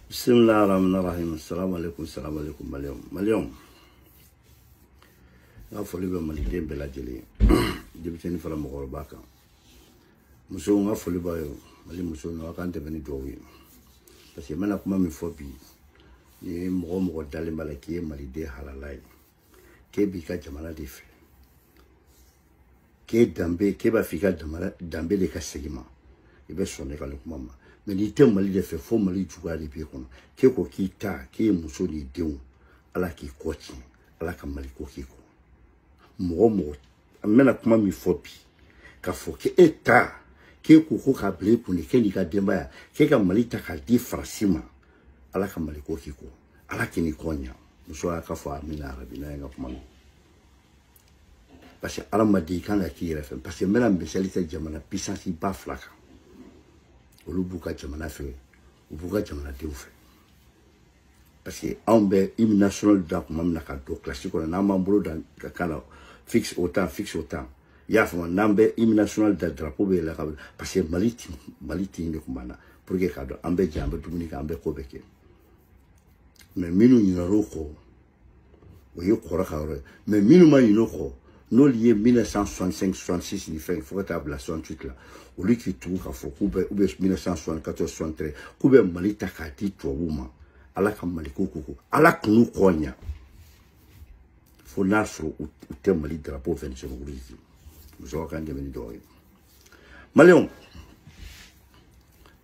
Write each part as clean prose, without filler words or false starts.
Bismillahirrahmanirrahim. Assalamu alaikum, Malion. La folie va maliter bella gelée. Depuis une fois mon corbaca. Monsieur, on a folie ba yo. Mali monsieur, on a quand devenu doué. Parce que maintenant comment me phobie. Ni mo d'aller malaki malide halalai. Ke bika jamana defi. Ke dambe ke ba fika dambe de kasegima. Ibe sonne ka le mama. Mais il était mal de faire faux mal de jouer les pieds. Qui est qui t'a qui est monsieur de Dieu à la qui coach à la camaliko qui co. Moi, amène à comment mi phobie. Car faut que état qui est coucou câblé pour ne qu'elle n'y a débat qui est camalita qui dit fracima à la camaliko qui co à la qui n'y cogne. Monsieur a café à mina rabina et comment. Parce que à la madi quand la qui est fait parce que même spécialité jamana puissance il pas flaca. Olubuka jamana fe ubuka jamana de fe parce que on be hymne national da kuma na ka do classique na mambolo da kala fixe autant ya fa nambe hymne national da drapeau be la parce que maliti ne kumana pour que kado ambe jambe dumuni ka ambe ko beke mais minu ni roko o yo kora ka mais minu ma yinoko no lié 1965-66 ni fait faut table la 68 là au lieu qui tout ka fo ou 1974-73 kube malita ka ti to wuma ala ka maliko koko ala kunu konya fo nasro ou te mali drapeau 25 rouge nous kan de venir doy Malion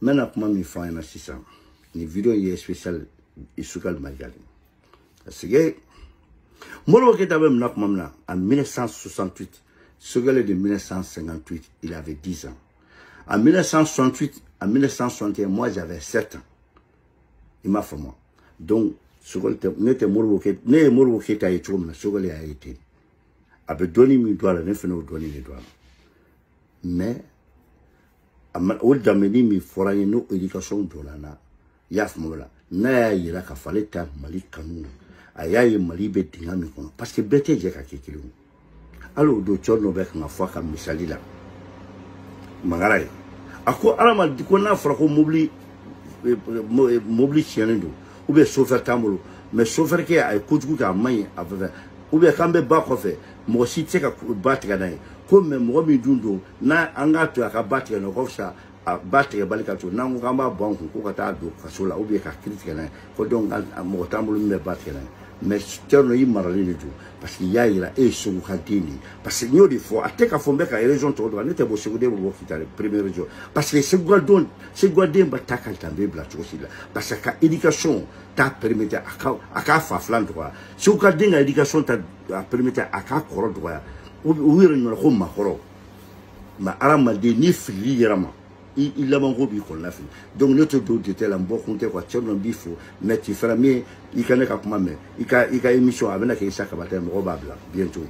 maintenant comment mi fa na 600 ni vidéo est spécial isukal magali c'est Molo qui était même en 1968, ce gars de 1958, il avait 10 ans. En 1968, en 1961, moi j'avais 7 ans. Il m'a fait moi. Donc, ce gars n'était Molo qui était été, ce gars a été. Avait donné mes doigts, ne fait nous donner les doigts. Mais, au dameni mi foragne no éducation dolana, yaf mola, na yira ka fallait ta mali kanou. Ayaye malibe dinami kono parce que bete je ka kekelu alo do chorno be ka fa ka misali la mangaray ako alama diko na fra ko mobli chenendo ou be chauffeur tamolo mais chauffeur ke ay kujugu ta may ava ou be kambe ba ko fe mo si tse ka batga nay ko me mo mi dundo na anga to ka batga no ko sa a batga balika to na ngamba bon ko ka ta do ka sola ou be ka critique na ko donc mo tamolo me batga na mais tellement il m'a rallié tout parce qu'il y a il a sur Hadini parce que nous des fois à tes qu'à fond bec à région tout droit n'était beau secondaire ou qui t'a première région parce que c'est guardon bata quand t'as vu là aussi là parce que éducation t'a permis à qu'à faflan droit si vous gardez l'éducation t'a permis à qu'à corps droit ou il y a une rome macro mais à la mal des ni filièrement il l'a manqué qu'on l'a fait donc notre dos était là bon compter quoi tu n'as bifo mais tu feras mieux il connaît qu'à comment mais il a émission avec la question qu'à battre probable bientôt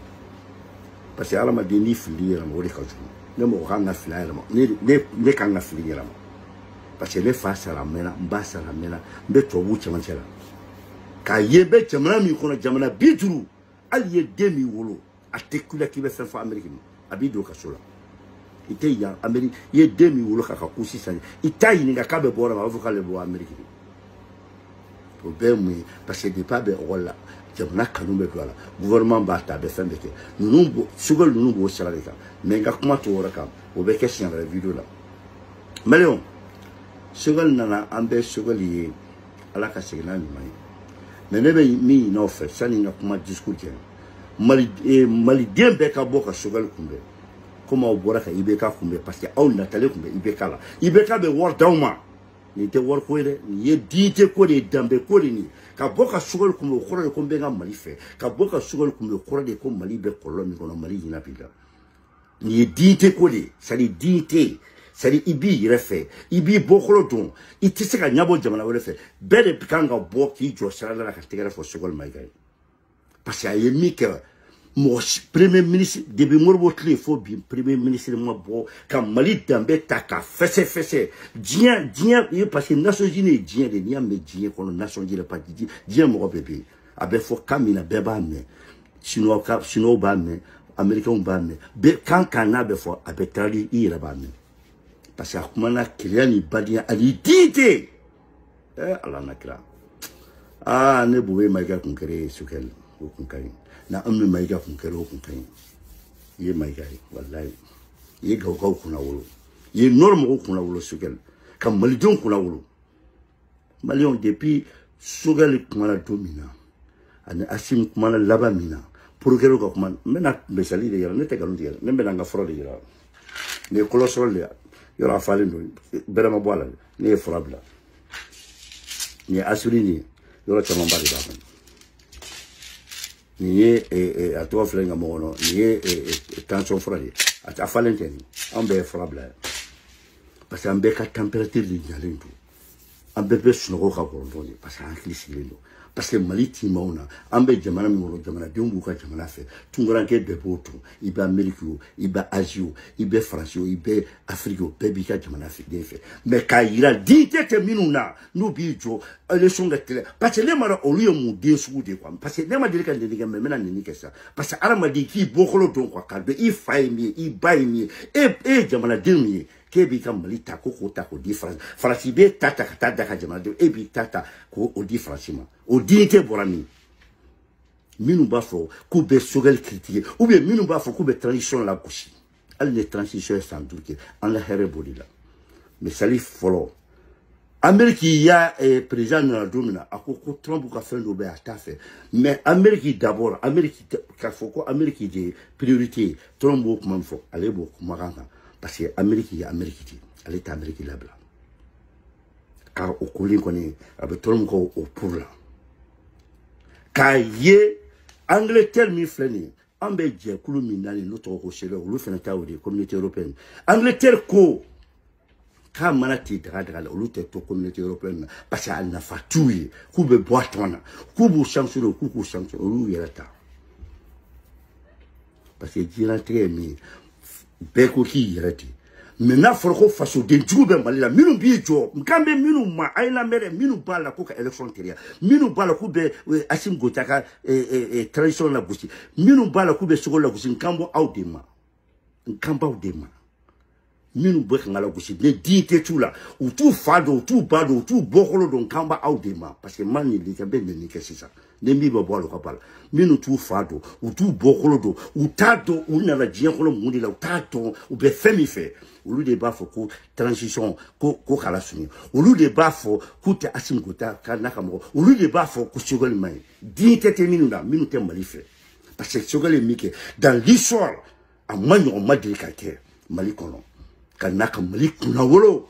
parce que à la mal des ni filièrement au décalage ne me rend filièrement ne quand filièrement parce que les face à la mena basse à la mena de toi où tu manges là quand yebe tu m'as mis qu'on a jamana bitrou allié demi wolo à tekula qui va faire for américain abido kasola ite ya Amérique ye demi wolo kaka kusi sani ita yi nga kabe bora ba vuka le bo Amérique problème parce que des pas be wala jamana kanu be dola gouvernement ba ta be fembe ke nous bo sugol nous bo sala ka mais nga kuma to wora kam o be question la vidéo là Malion sugol nana ambe sugol yi ala ka signa mi mai mais ne be mi no fait sani nga kuma discuter mali dem be ka boka sugol kumbe comment on boit Ibeka kumbe parce que on n'a talé kumbe Ibeka là Ibeka be war dauma ni te war ko ile ni dite ko de dambe ko ni ka boka sugol kumbe ko ko benga mali fe ka boka sugol kumbe ko de ko mali be kolon mi kono mali ina pila ni dite ko de sali dite sali ibi refe ibi bokolo don iti se ka nyabo jamana wele fe bele kanga boki jo sala la ka tegara fo sugol mai gai parce que ayemi que mon premier ministre depuis Morbotlé faut bien premier ministre moi bon quand Mali dambe taka fesse dien parce que Nations Unies dien de nia me dien qu'on Nations Unies pas dien mo bébé abe faut kamina beba me sino ba me américain ba me be quand be faut abe trali ira ba me parce que comment na kliani badia ali dite ala nakira ah ne buwe maiga kunkere sukel o kunkai na ammi maiga kunkere o kunkai ye maiga wallahi ye gaw kuna wolo ye norme ko kuna wolo sukel kam malijon kuna wolo malion depuis sukel kuma domina ani asim kuma laba mina pour que ko kuma mena besali de yalla ne te galon de yalla ne mena nga foro de yalla ne kolosol ya yora falen do berama boala ne frabla ni asulini yora chama mbali ba ni a to flenga mono ni tension frali a falen teni ambe frabla parce que ambe ka température de nyalindu ambe be suno ka ko ndoni parce que anglisi lendo parce que maliti mauna ambe jamana mi wolo jamana dembu ka jamana fe tungoranke de botu ibe ameriko ibe asio ibe francio ibe afriko bebi ka jamana fe de fe mais kayira dite te minuna no bijo ele songa tele parce que le mara oluyo mu de su de kwa parce que le ma dire kan de ngambe mena ni kesa parce que arama di ki bokolo don kwa kalbe i faimi i baimi e jamana demi kebi ka malita ko ta ko difference farasi be tata ka jamana de e bi tata ko o difference ma o dignité borami minu ba fo ku be sogel critiquer ou bien minu ba fo ku be transition la kushi al ne transition sans doute en la here bodila mais salif folo Amérique ya président na domina akoko Trump ka fait do be atafe mais Amérique d'abord Amérique ka fo ko Amérique de priorité Trump ko man fo ale bo kuma kanga parce que Amérique ya Amérique elle est Amérique là bla car au colin connaît avec Trump ko au pour là kaye Angleterre mi fleni ambe je kulu minani no to ko sele lu fena tawdi communauté européenne Angleterre ko ka manati daga lu te to communauté européenne parce que elle n'a fatouille ku be boitona ku bu sanctionner ku sanctionner lu yelata parce que dirante mi beko ki yelati mena forko faso de djube malila minu bi jo nkambe minu ma ayla mere minu bala ko ka election teria minu bala ku be asim gotaka tradition la busi minu bala ku be sogo la busi nkambo audema minu be ngala busi ne dite tula ou tout fado tout bado tout bokolo don kamba audema parce que mani li kambe ni kesisa ne mi bo bolo kapala minu tout fado ou tout bokolo do ou tato ou na la dien ko mundi la tato ou be femi fe au lieu de bafo ko transition ko kala suni au lieu de bafo ko te asim gota kana kamo au lieu de bafo ko sugol mai dite te minu te malife parce que sugol mike dans l'histoire a manyo madrika ke malikono kana ka malikuna wolo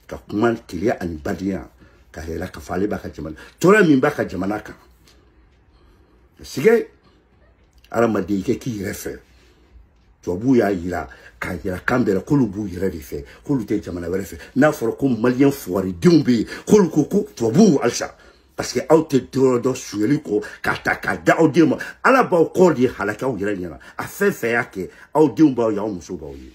ka kuma kilia an badia ka hela ka fale baka jamana tora min baka jamana ka sige ara madike ki refer tobu ya yira ka yira kambera kulubu yira rife kulute jamana refe na foro ko malien foire dumbi kuluko tobu alsa parce que auto do sueliko kataka da odima ala ba ko di halaka o yira nyana afefe yake audimba ya muso ba yi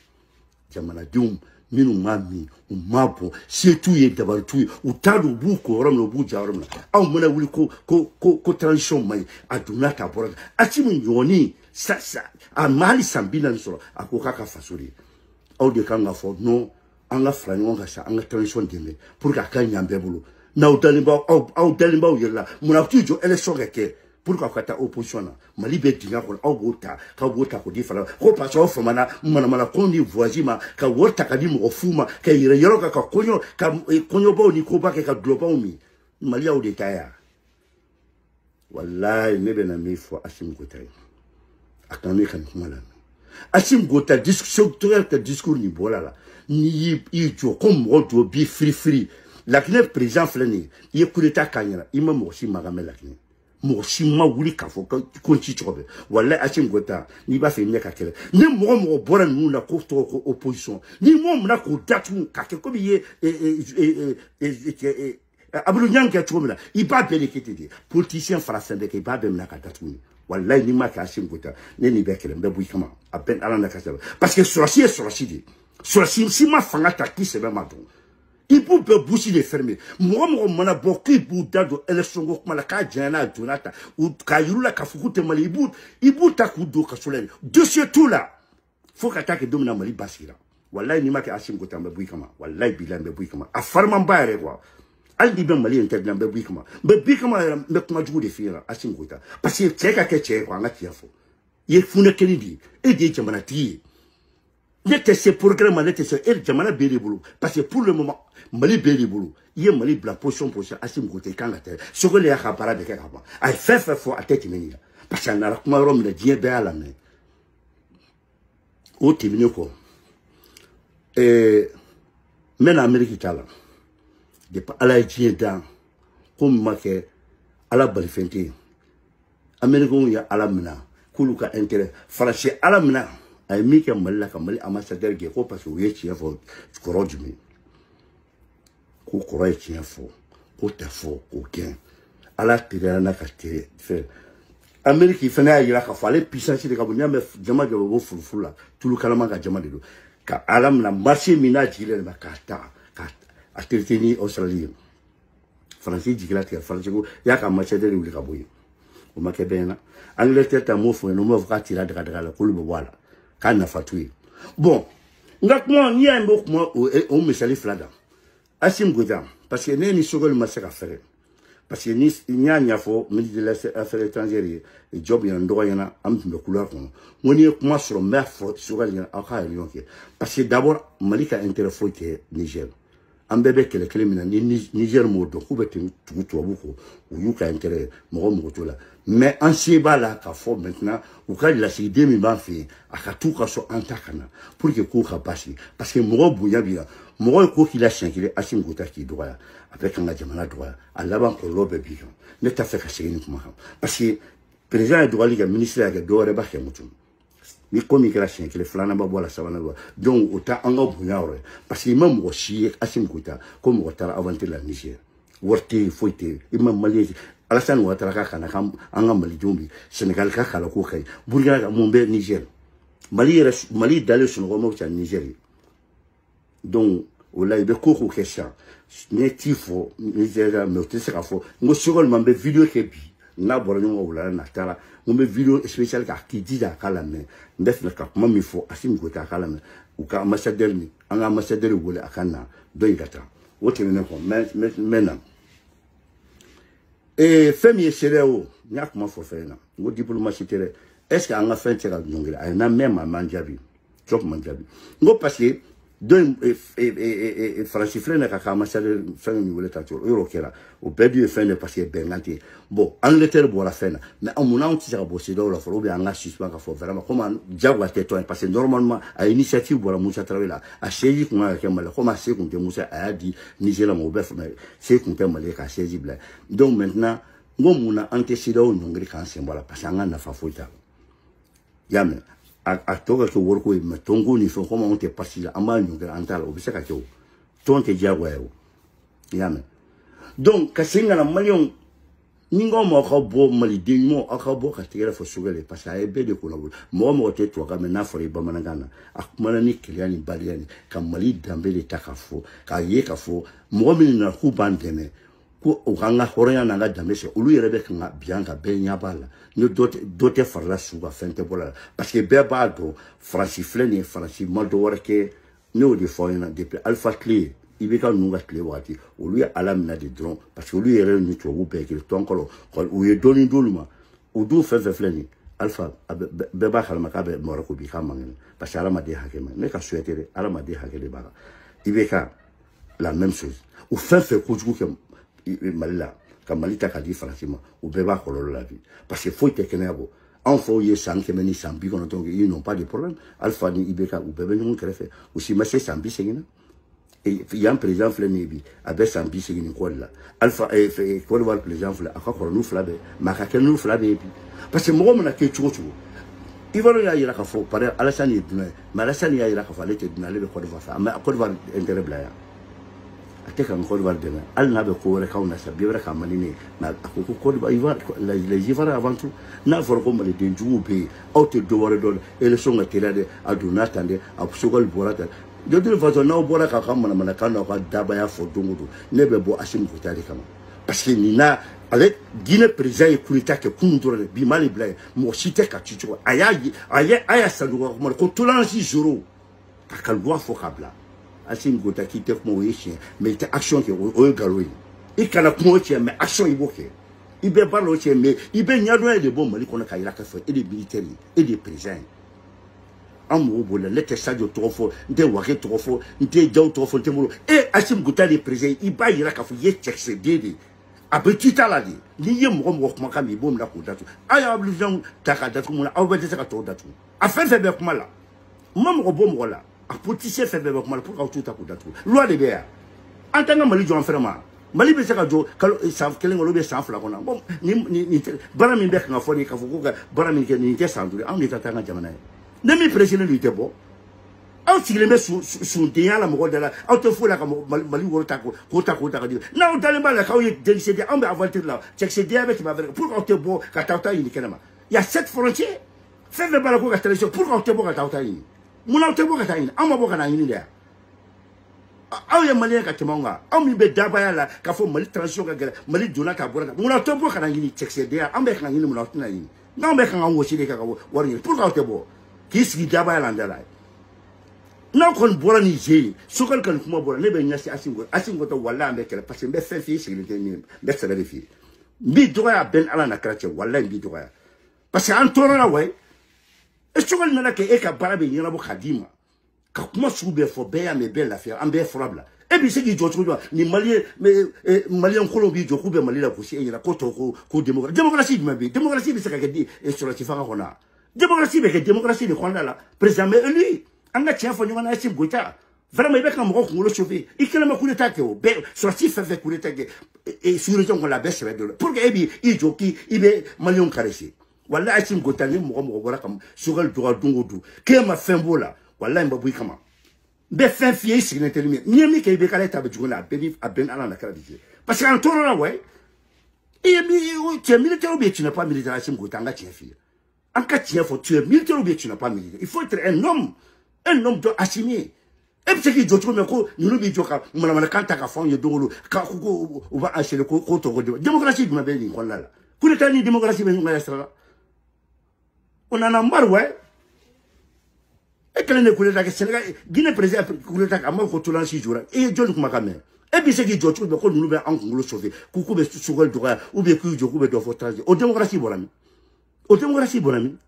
jamana dum minu mami umabo setu ye dabartu utadu buko romno buja romna aw mona wuli ko transition mai aduna ta bora achimu nyoni sasa amali sambina nsoro akoka ka fasuri aw de kanga fo no anga frani wonga sa anga transition deme pour ka kanyambe bulu na udalimba aw dalimba yella muna tujo election ke pour ka kata opposition na mali be dinga ko aw bota ka bota ko difala ko pa so fo mana kondi voisima ka wota ka di mo fuma ka yire yoro ka konyo bo ni ko ba ka global mi mali aw de kaya wallahi mebe na mi fo asim gota akane kan kumala asim gota discours ni bolala ni ijo comme on bi free lakine président flani ye coup d'état kanyara ima mo si magame lakine mo si ma wuli ka fo ko ci chobe wallahi asim gota ni ba fe nyaka kele ni mo bora nu na ko to opposition ni mo na ko datu ka ke ko biye abulu nyanka chomela iba benekete de politicien français de ke ba be na ka datu ni wallahi ni ma ka asim gota ne ni be kele mbe bu kama aben alanda ka parce que sur si ma fanga ta ki se ba ma don il peut boucher les fermer moi mana bokki bu dado election ko mala ka jana jonata ou ka yurula ka fukute mali ibu ta ku do ka solene de ce tout là faut qu'attaque domina mali basira wallahi ni ma ka asim gota mbe bu kama wallahi bilan mbe bu kama a farman bayre quoi aldi be mali interdit be bikama be kuma jugu de fira Assimi Goïta parce que tcheka ke tcheko anga tiafo ye fune kelidi e de jamana ti n'était ce programme n'était ce jamana beli bulu parce que pour le moment mali beli bulu ye mali bla position Assimi Goïta kanga te sokole ya khapara de kaba ay fait fo ateti menira parce que na kuma rom le die be ala me o tibine ko men Amérique tala de pa ala die dan comme make ala balfenti Amérique ya ala mina kuluka intérêt français ala mina ay mi ke malla ka mali ambassadeur ge ko parce que oui ci fo ko rodjumi ko ko ci fo ko te fo ko ken ala tire na ka te fe Amérique fena yira ka fale puissance de ka bunya me jama de bo fulfula tulu kalama ka jama de do ka alam na marché mina jile ba ka ta ka atirtini Australie français jigila te français ko ya ka marché de wuli ka boyi o make bena Angleterre ta mo fo no mo ka tira daga la ko lu wala kana fatui bon ngakmo ni ambo kuma o misali flada Assimi Goïta parce que ne ni sogol masaka fere parce que ni nyanya fo ministre de l'affaires étrangères et job yan ndo yana am de couleur ko woni kuma sur mer fo sogol yana aka yonke parce que d'abord malika intérêt fo ke Niger ambebe kele mina ni Niger mo do ko beti tutu abuko ou yuka intérêt mo tola mais en seba là ka fo maintenant ou ka la si 2000 ban fi aka tout ka so antakana pour que ko ka passer parce que mo buya bien mo ko ki la chien ki Assimi Goïta ki droit avec un jamana droit à l'avant ko lobe bi ne ta fait ka segini kuma parce que président droit liga ministre ya do reba ke mutum ni komi kala chien ki le flana ba bola savana ba donc autant anga buya parce que même mo chi Assimi Goïta comme o tara avanter la Niger worte foite imam Malaisie Alassane Ouattara ka kana kam anga Mali jombi Sénégal ka kala ko kay Burkina ka mombe Niger Mali dalé sur le mo Niger donc wala ibe ko kesha ne tifo Nigeria me tese ka fo ngo sugol mambe video ke bi na bora ngo wala na tara ngombe video spécial ka kidida kala me ndef na ka mami fo Assimi Goïta kala me ou ka ambassadeur ni anga ambassadeur wala akana do ingata wote ne ko maintenant et femi sereo nya kuma fo fena ngo diplomatie tere est-ce que anga fin tera ngongela ay na même manjabi top manjabi ngo parce que donc francifle na ka ambassadeur femi wala tato euro kera au perdu fin parce que benganti bon Angleterre bo la fin mais amuna on tira bosser do la fo bien anga suspend ka fo vraiment comment jagwa teto parce que normalement à initiative bo la Moussa Traoré là a cheji kuma ka mala comment c'est qu'on te Moussa a dit Niger mo bef mais c'est qu'on te mala ka cheji bla donc maintenant ngomuna antecédent ngri kan sembola parce que anga na fa foita yame a toga ke worko me tongo ni fo comment on te parti là ama ngira antala o bisaka ke ton te jagwa yo yame donc ka singa na malion ningo mo ka bo mali de mo aka bo ka tigere fo sugale parce que ay be de ko mo te to ka me na fori ba manangana akuma ni kiliani baliani ka mali dambe de takafo ka ye ka fo mo mi na ku bandeme ko o ganga horanya na dambe se olu yere be kan bianka be nyabala ne dote farla suga fente bola parce que be ba do francifle ni franci maldo worke ne o de fo na depuis alpha clé ibeka nunga clé wati olu ya alamina de drone parce que olu yere ni to wo be ke tonkolo ko o ye doni doluma o do fe fleni alpha be ba khala makabe morako bi kamangene parce que alama de hakema ne ka souhaiter alama de hakele ba ibeka la même chose ou fait kujuku ke malila ka malita ka di franchement ou be ba kololo la vie parce que faut te kenabo en faut y sanke meni sambi kono donc ils n'ont pas de problème alpha ni ibeka ou be ben krefe aussi mais c'est sambi segina et il y a un président flenebi avec sambi segina ko la alpha et ko le président fle akako nous flabe makake nous flabe parce que mo na ke chuchu ivalo ya ira ka fo pare Alassane Duna mais Alassane ya ira ka fa lete Duna le ko de fa mais ko de va intérêt bla ya ate kan ko de va demain al na be ko re ka una sabi re ka manini na ko de va ivar les ivara avant tout na for ko mali de njugu be auto do wore do et le songa telade aduna tande a sogol borata de toute façon na bora ka ka mana kan ka daba ya fo dungudu ne be bo Assimi Goïta de kama parce que ni na avec Guinée président et kulita ke kundura bi mali blay mo cité ka chicho aya sanduwa ko tolansi zoro ka loi fo kabla Assimi Goïta qui te mo yéchien mais ta action que o galoi I kana kuma cɛ mais action i b'o kɛ i bɛ baara o cɛ mais i bɛ ɲɛdɔn de bɔ Mali kɔnɔ ka yira k'a fɔ e de militaire e de président an mɔgɔw b'o la ne tɛ Sadio tɔgɔ fɔ n tɛ Wake tɔgɔ fɔ n tɛ Jaw tɔgɔ fɔ n tɛ bolo Assimi Goïta de président i b'a yira k'a fɔ i ye cɛkisɛden de a bɛ tuta la de n'i ye mɔgɔ kumakan min i b'o minɛ k'o datugu a y'aw obligeant ta k'a datugu mun na aw bɛɛ tɛ se ka tɔw datugu a fɛn fɛn bɛ kuma la ma mɔgɔ bɔ mɔgɔ la a politicien fɛn fɛn bɛ kuma la pour que aw t'u ta k'o datugu loi de bɛ yan an t'an ka Mali jɔ an fɛnɛ ma Mali bɛ se ka jɔ san kelen kɔnɔ ou san fila kɔnɔ bon ni baara min bɛ kan ka fɔ ni k'a fɔ ko ka baara min kɛ nin tɛ san duuru anw de ta t'an ka jamana ye ne min président de tɛ bɔ aw sigilen bɛ sundenya la mɔgɔ da la aw tɛ foyi la ka Mali woro ta k'o ta ka di n'aw dalen b'a la k'aw ye cɛkisɛden anw bɛ aventure la cɛkisɛdenya bɛ tɛmɛ avec pour que aw tɛ bɔ ka taa aw ta ɲini kɛnɛ ma il y a 7 frontières fɛn fɛn b'a la ko ka transition pour que aw tɛ bɔ ka taa aw ta ɲini mun aw tɛ bɔ ka taa ɲini anw ma bɔ ka na ɲini de yan aw ye Malien ka tɛmɛ anw kan anw min bɛ dabaya la k'a fɔ Mali transition ka gɛlɛn Mali donna ka bɔra mun aw tɛ bɔ ka na ɲini cɛkisɛdenya anw bɛ ka ɲini mun aw tɛna ɲini n'anw bɛ kan ka wɔsi de ka wari ɲini pour que aw tɛ bɔ k'i sigi dabaya la an da la n'aw kɔni bɔra ni je Sogɛli kɔni kuma bɔra ne bɛ ɲɛsi Assimi Goïta wallahi an bɛ kɛlɛ parce que n bɛ fɛn f'i ye sigilen tɛ min n bɛ sɛbɛn de f'i ye n b'i dɔgɔya bɛn Ala n'a kɛra cɛ wallahi n b'i dɔgɔya parce que an tɔɔrɔ la wayi Sogɛli nana kɛ e ka baara bɛ ɲɛnabɔ k'a d'i ma ka kuma sugu bɛɛ fɔ bɛɛ y'a mɛn bɛɛ lafiya an bɛɛ fura bila e bɛ se k'i jɔ cogo jumɛn ni Malien kolon b'i jɔ k'u bɛ Mali la gosi e ɲɛna ko tɔ ko démocratie jumɛn bɛ yen démocratie bɛ se ka kɛ sɔrɔsi fanga kɔnɔ démocratie bɛ kɛ démocratie de kɔnɔna la président mais lui an ka tiɲɛ fɔ ɲɔgɔn na Assimi Goïta vraiment i bɛ ka mɔgɔ kunkolo chauffer i kɛlen ma coup d'état kɛ o bɛɛ sɔrɔsi fɛn fɛn coup d'état kɛ sous-région kɔnɔ a bɛɛ sɛbɛn dɔ la pour que e b'i jɔ k'i bɛ Malien caresser wallahi Assimi Goïta ni mɔgɔ bɔra ka Sogɛli dɔgɔya don o don k'e ma fɛn b'o la wallahi n bɛ bɔ i kama n bɛ fɛn f'i ye i sigilen tɛ ni min n'i ye min kɛ i bɛ k'ale ta bɛ cogo min na a bɛɛ ni Ala n'a kɛra de cɛ parce que an tɔɔrɔ la wayi i ye cɛ militaire ou bien tu n'es pas militaire Assimi Goïta an ka tiɲɛ f'i ye an ka tiɲɛ fɔ tu es militaire ou bien tu n'es pas militaire il faut être un homme doit assumer e bɛ se k'i jɔ cogo min ko ninnu b'i jɔ ka manamanakan ta ka fɔ anw ye don o don ka ko u b'a enchaîner ko tɔgɔ démocratie jumɛn bɛ nin kɔnɔna la coup d'état ni démocratie bɛ ɲɔgɔn na sira la on en a marre ouais e kɛlen de coup d'état kɛ Sénégal Guinée président coup d'état a ma ko tolanci jɔra e ye jɔnni kumakan mɛn e bɛ se k'i jɔ cogo min ko ninnu bɛ an kunkolo chauffer k'u bɛ Sogɛli dɔgɔya ou bien k'u jɔ k'u bɛ dɔ fɔ transition o démocratie bɔra min o démocratie bɔra min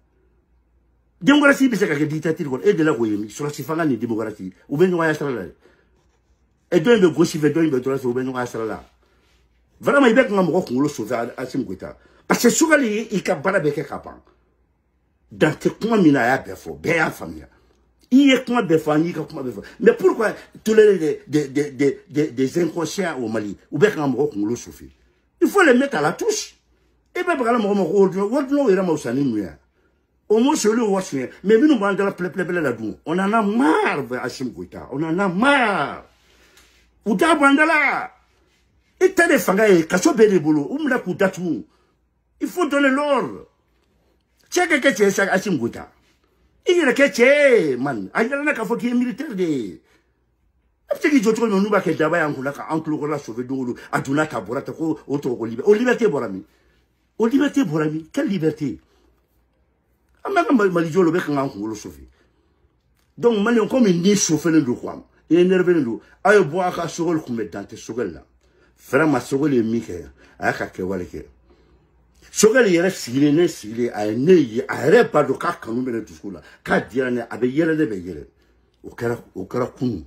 démocratie bɛ se ka kɛ dictature kɔnɔ e de la k'o ye min sɔrɔsi fanga ni démocratie u bɛ ɲɔgɔn ya sira la dɛ et dɔ in bɛ gauche fɛ dɔ in bɛ droite fɛ u bɛ ɲɔgɔn ya sira la vraiment i bɛ kan ka mɔgɔ kunkolo chauffer Assimi Goïta parce que Sogɛli i ka baara bɛ kɛ ka ban dante kuma min na a y'a bɛɛ fɔ bɛɛ y'a faamuya i ye kuma bɛɛ fɔ an y'i ka kuma bɛɛ fɔ mais pourquoi tolérer des inconscients au Mali u bɛ kan ka mɔgɔ kunkolo chauffer il faut les mettre à la touche e bɛ bagala mɔgɔ ma ko ordinaire yɛrɛ ma wusa ni ninnu ye au moins c'est le watch mais nous on la plaible la dou on en a marre Assimi Goïta on en a marre ou ta bandala et t'as des fangailles kaso be de bolo ou mla ku datu il faut donner l'ordre check que c'est Assimi Goïta il y a que man ayala na ka fo ki militaire de après que jotro no nuba ke daba yankula ka anklo ko la sauver dongolo aduna ta borata ko auto ko liberté borami o liberté borami quelle liberté Mali jolo be kan kunkolo chauffer donc Malien comme il ni chauffer le quoi il énervé le ay bo aka Sogɛli kun bɛ dante Sogɛli la vraiment Sogɛli ye min kɛ a y'a ka kɛwale kɛ Sogɛli yɛrɛ sigilen ne sigilen a ye ne ye a yɛrɛ b'a dɔn k'a kanu bɛ ne dusukun la k'a diyara ne a bɛ yɛlɛ ne bɛ yɛlɛ o kɛra kunun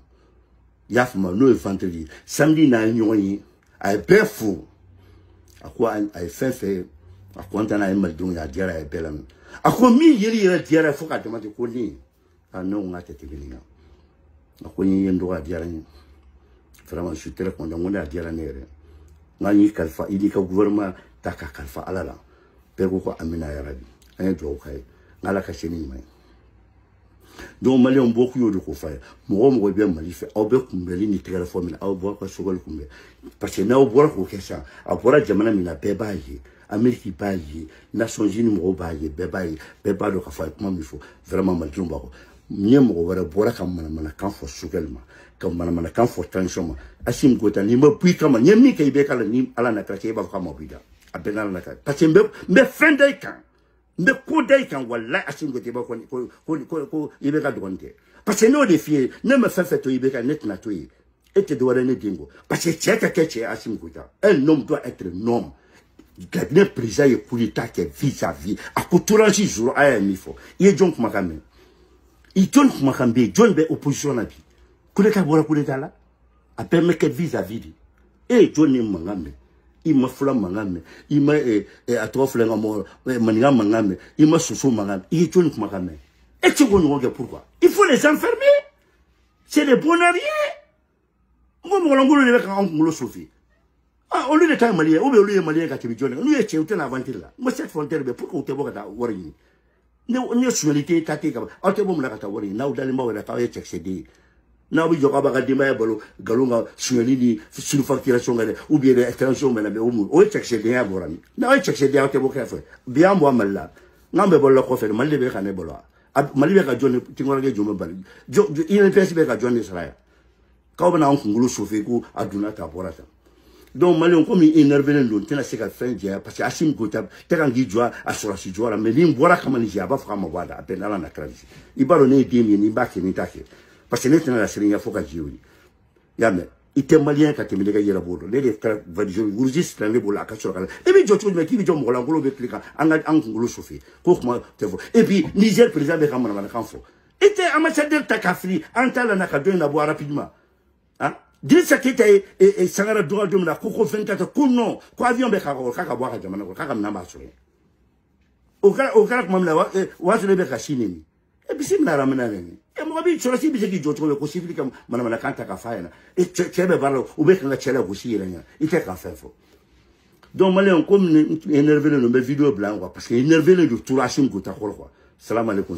i y'a faamu n'o ye vendredi samedi n'a ye ɲɔgɔn ye a ye bɛɛ fo a ko a ye fɛn fɛn a content a ye malidenw ye a diyara a ye bɛɛ lamɛn a ko min yeli yɛrɛ diyara fo k'a dama tɛ ko ne a ne ko n k'a tɛ tɛmɛ nin kan a ko n ye n dɔgɔ a diyara n ye vraiment je suis très content n ko ne a diyara ne yɛrɛ n k'an y'i kalifa i n'i ka gouvernement ta ka kalifa Ala la bɛɛ ko ko amina yarabi an ye dugawu k'a ye n k'Ala ka se ni ɲuman ye donc Malien bɔ kun y'o de ko f'a ye mɔgɔ bɛ Mali fɛ aw bɛ kunbɛnli ni tɛgɛrɛ fɔ min na aw bɔra ka Sogɛli kunbɛn parce que n'aw bɔra k'o kɛ sisan a bɔra jamana min na bɛɛ b'a ye Amérique b'a ye Nations Unies mɔgɔw b'a ye bɛɛ b'a ye bɛɛ b'a dɔn k'a fɔ a ye kuma min fɔ vraiment malidenw b'a kɔ n ye mɔgɔ wɛrɛ bɔra ka manamanakan fɔ Sogɛli ma ka manamanakan fɔ transition ma Assimi Goïta n'i ma bɔ i kama n ye min kɛ i bɛ k'a la ni Ala n'a kɛra cɛ e b'a fɔ k'a ma bɔ i da a bɛɛ n'Ala n'a kɛra parce que n bɛ fɛn da i kan n bɛ ko da i kan walahi Assimi Goïta i b'a fɔ ko i bɛ ka dɔgɔnin tɛ parce que n'o de f'i ye ne ma fɛn fɛn to i bɛ ka ne tɛna to yen et te doit ne dingo parce que tchèque Assimi Goïta un homme doit être un homme le président est coup d'état qui vis-à-vis à couturanci jour à mifo il est donc makame il donne makambe John be opposition na bi coup d'état voilà coup d'état là a permettre vis-à-vis et John ni mangame il m'a fla mangame il m'a atofle ngamo maniga mangame il m'a soso mangame il est donc makame et tu connais pourquoi il faut les enfermer c'est des bonariers on lieu de temps malien, ou bien malien qui est nous y est une aventure là. Moi, cette frontière, pourquoi tu es à Warri? Nous, nationalité, tati, on te bombe la Katawari, now dans le mot de la carrière accédé. Now, we joue à Dima, Galunga, Sunalini, Sulfacturation, ou bien l'extension, mais la Omu, ou accédé à Borami. Now, I accédé à Teboka, bien moi mal. Number Bola Coffee, Malibé Canebola. Malibé John, Timoré Jumabal. Il ne fait pas John Israël. Quand on a un Kungulu Sofiku, Adunata Borata. Donc, Mali, on comme énervé le long, t'es à fin d'hier, parce que Assimi Goïta, t'es un guidjoie, à Sorasi Joie, mais l'im boira comme il y a pas vraiment voir, à peine à la cravise. Il va donner des miens, ni bac, ni taquet. Parce que n'est pas la série, il faut qu'à jouer. Yamé, il était malien quand il me l'a la bourre, les vadios, vous juste l'année pour la cassure. Et puis, je me dis, John Molango, le cliquant, en Angolo Sophie, pour moi, et puis, Niger, président de Ramadan, Kanfo. Et t'es ambassadeur Takafri, en talent, n'a qu'à donner la boire rapidement. Hein? Dirisa Keita et Sangara droit de la Coco 24 non quoi avion be kaka kaka boire jamana kaka na maso o kala mamla wa se lebe kashini e bisi na ramana ne e mo bi chola si bisi ki joto ko sifili kam mana kanta ka faena e chebe barlo o be kanga chela ko si yelanya ite ka fefo donc malé on comme énervé le vidéo blanc parce que énervé le tout Assimi Goïta quoi salam alaikum